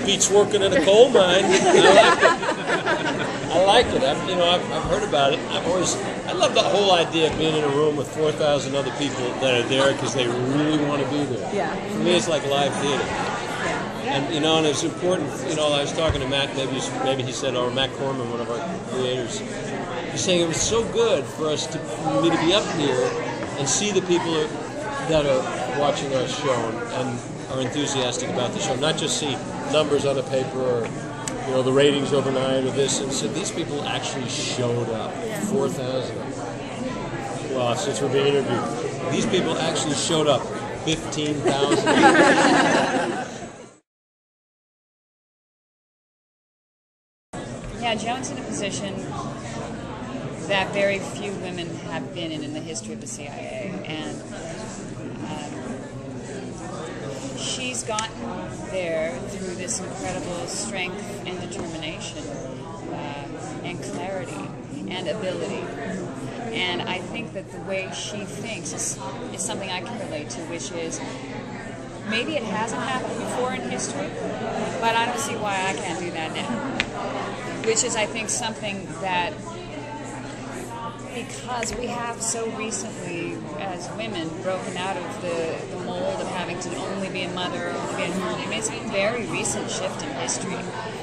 beats working in a coal mine. I like it. I've heard about it. I love the whole idea of being in a room with 4,000 other people that are there because they really want to be there. Yeah. For me, it's like live theater. And and it's important. I was talking to Matt. Maybe he said, or Matt Corman, one of our creators. He's saying it was so good for me to be up here and see the people that are watching our show and are enthusiastic about the show, not just see numbers on a paper or the ratings overnight or this, and so these people actually showed up. 4,000. Well, since we're being interviewed, these people actually showed up. 15,000. Yeah, Joan's in a position that very few women have been in the history of the CIA, and she's gotten there through this incredible strength and determination and clarity and ability. And I think that the way she thinks is something I can relate to, which is maybe it hasn't happened before in history, but I don't see why I can't do that now. Which is, I think, something that, because we have so recently, as women, broken out of the mold of having to only be a mother, only be at home. I mean, it's a very recent shift in history.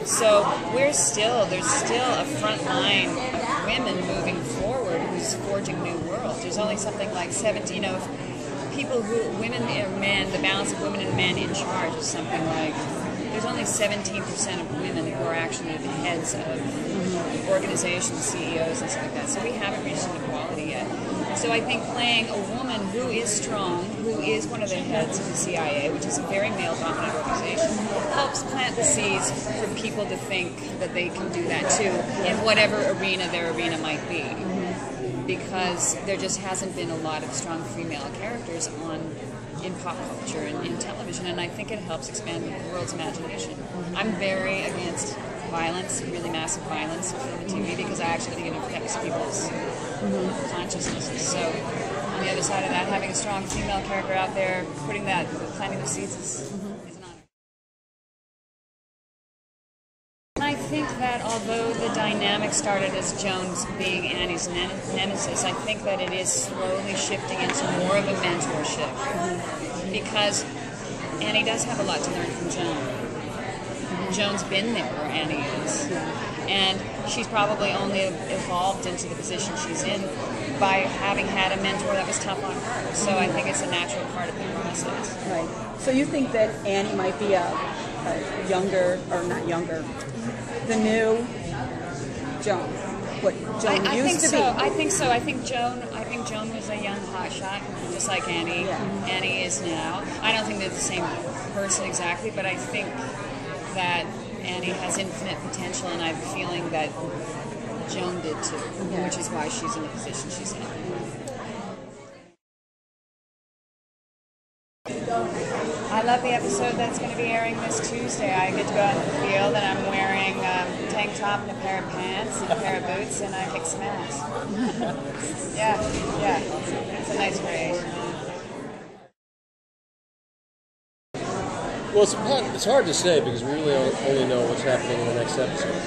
So there's still a front line of women moving forward who's forging new worlds. There's only something like 17 of people women and men, the balance of women and men in charge is something like, there's only 17% of women who are actually the heads of organizations, CEOs, and stuff like that. So we haven't reached an equality yet. So I think playing a woman who is strong, who is one of the heads of the CIA, which is a very male-dominant organization, helps plant the seeds for people to think that they can do that too, in whatever arena their arena might be. Because there just hasn't been a lot of strong female characters in pop culture and in television, and I think it helps expand the world's imagination. I'm very against violence, really massive violence in film and TV, because I actually think it affects people's consciousnesses. So on the other side of that, having a strong female character out there, planting the seeds is an honor. I think that although the dynamic started as Joan's being Annie's nemesis, I think that it is slowly shifting into more of a mentorship, because Annie does have a lot to learn from Joan. Joan's been there where Annie is, and she's probably only evolved into the position she's in by having had a mentor that was tough on her. So I think it's a natural part of the process. Right. So you think that Annie might be a younger, or not younger, the new Joan, what Joan used to be. I think so. I think Joan was a young hotshot, just like Annie. Yeah. Annie is now. I don't think they're the same person exactly, but I think that Annie has infinite potential, and I have a feeling that Joan did too, which is why she's in the position she's in. I love the episode that's going to be airing this Tuesday. I get to go out in the field, and I'm wearing a tank top and a pair of pants and a pair of boots, and I kick some ass. Yeah, it's a nice creation. Well, it's hard to say because we really only know what's happening in the next episode.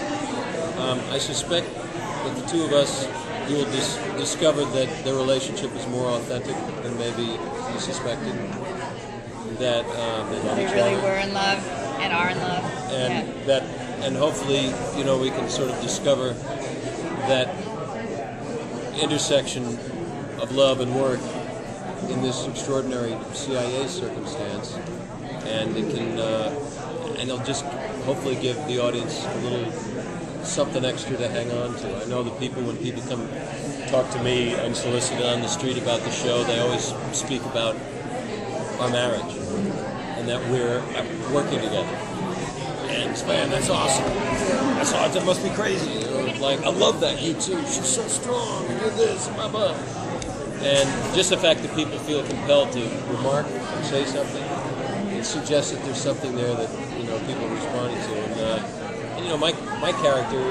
I suspect that the two of us, you will discover that their relationship is more authentic than maybe you suspected. That they really were in love and are in love, and hopefully, we can sort of discover that intersection of love and work in this extraordinary CIA circumstance, and it can, and it'll just hopefully give the audience a little something extra to hang on to. I know that when people come talk to me unsolicited on the street about the show, they always speak about our marriage and that we're working together. And man, that's awesome. That's awesome. That must be crazy. Like, I love that. You too. She's so strong. You're this, blah blah. And just the fact that people feel compelled to remark and say something, it suggests that there's something there that people are responding to. And my character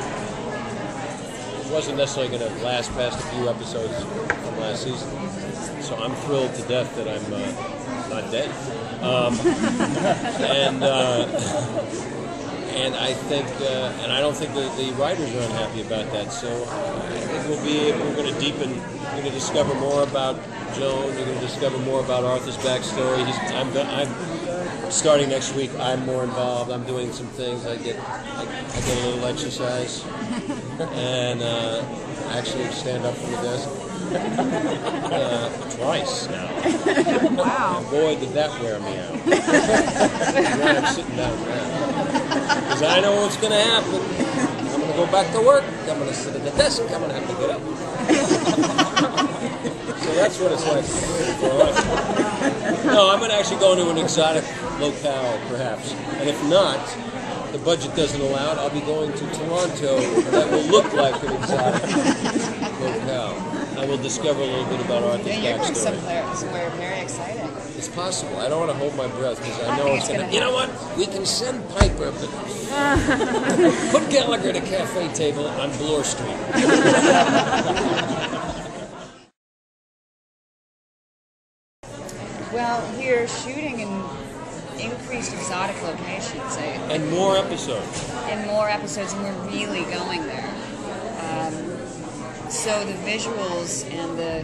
wasn't necessarily going to last past a few episodes from last season, so I'm thrilled to death that I'm not dead. And I think, and I don't think the writers are unhappy about that. So I think we're going to deepen, we're going to discover more about Joan. We're going to discover more about Arthur's backstory. I'm starting next week. I'm more involved. I'm doing some things. I get a little exercise, and actually stand up from the desk twice now. Wow. And boy, did that wear me out. Now I'm sitting down now. Because I know what's going to happen. I'm going to go back to work. I'm going to sit at the desk. I'm going to have to get up. So that's what it's like for us. No, I'm going to actually go into an exotic locale, perhaps. And if not, the budget doesn't allow it, I'll be going to Toronto that will look like an exotic locale. I will discover a little bit about Arthur's backstory. Yeah, you're going somewhere very exciting. It's possible. I don't want to hold my breath because I know it's going to... You know what? We can send Piper, but put Gallagher at a cafe table on Bloor Street. Well, we're shooting in increased exotic locations. And more episodes. In more episodes, and we're really going there. So the visuals and the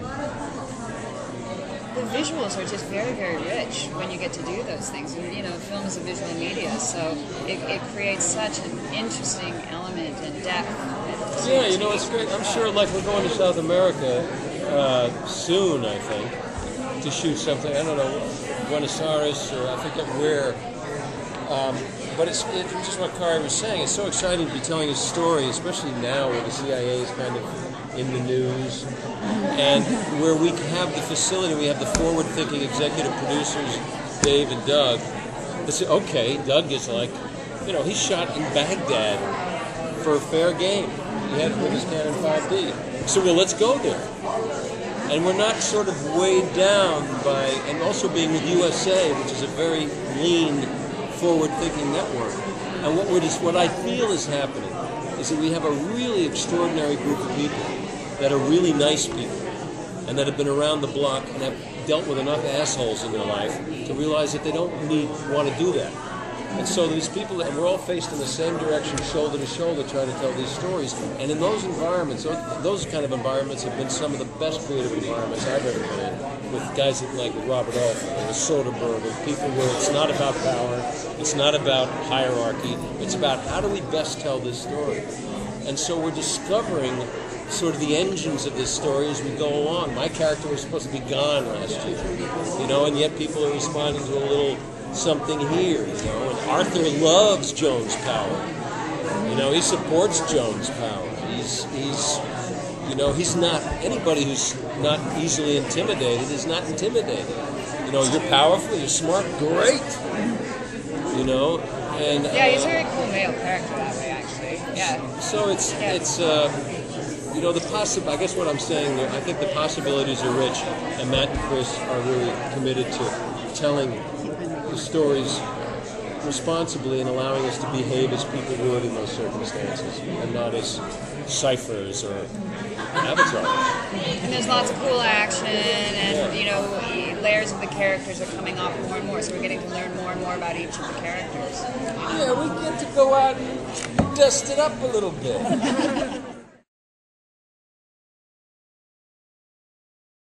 visuals are just very, very rich when you get to do those things. And, you know, film is a visual media, so it creates such an interesting element and depth. Yeah, you know, it's great. I'm sure, like, we're going to South America soon, I think, to shoot something. I don't know, Buenos Aires, or I forget where. But it's just what Kari was saying. It's so exciting to be telling a story, especially now where the CIA is kind of in the news, and where we have the facility, we have the forward-thinking executive producers, Dave and Doug. They say, okay, Doug is like, you know, he shot in Baghdad for fair game. He had with his Canon 5D. So, well, let's go there. And we're not sort of weighed down by, and also being with USA, which is a very lean, forward-thinking network. And what I feel is happening is that we have a really extraordinary group of people that are really nice people and that have been around the block and have dealt with enough assholes in their life to realize that they don't want to do that. And so these people, and we're all faced in the same direction, shoulder to shoulder, trying to tell these stories. And in those environments, those kind of environments have been some of the best creative environments I've ever been in, with guys like Robert Olson and Soderbergh, with people where it's not about power, it's not about hierarchy, it's about how do we best tell this story. And so we're discovering sort of the engines of this story as we go along. My character was supposed to be gone last year, you know, and yet people are responding to a little something here, you know, and Arthur loves Joan's power. You know, he supports Joan's power. He's you know, he's not, anybody who's not easily intimidated is not intimidated. You know, you're powerful, you're smart, great. You know, and yeah, he's a very cool male character that way, actually. Yeah. So it's you know, I guess what I'm saying, I think the possibilities are rich, and Matt and Chris are really committed to telling the stories responsibly and allowing us to behave as people would in those circumstances, and not as ciphers or avatars. And there's lots of cool action, and you know, layers of the characters are coming off more and more, so we're getting to learn more and more about each of the characters. Yeah, we get to go out and dust it up a little bit.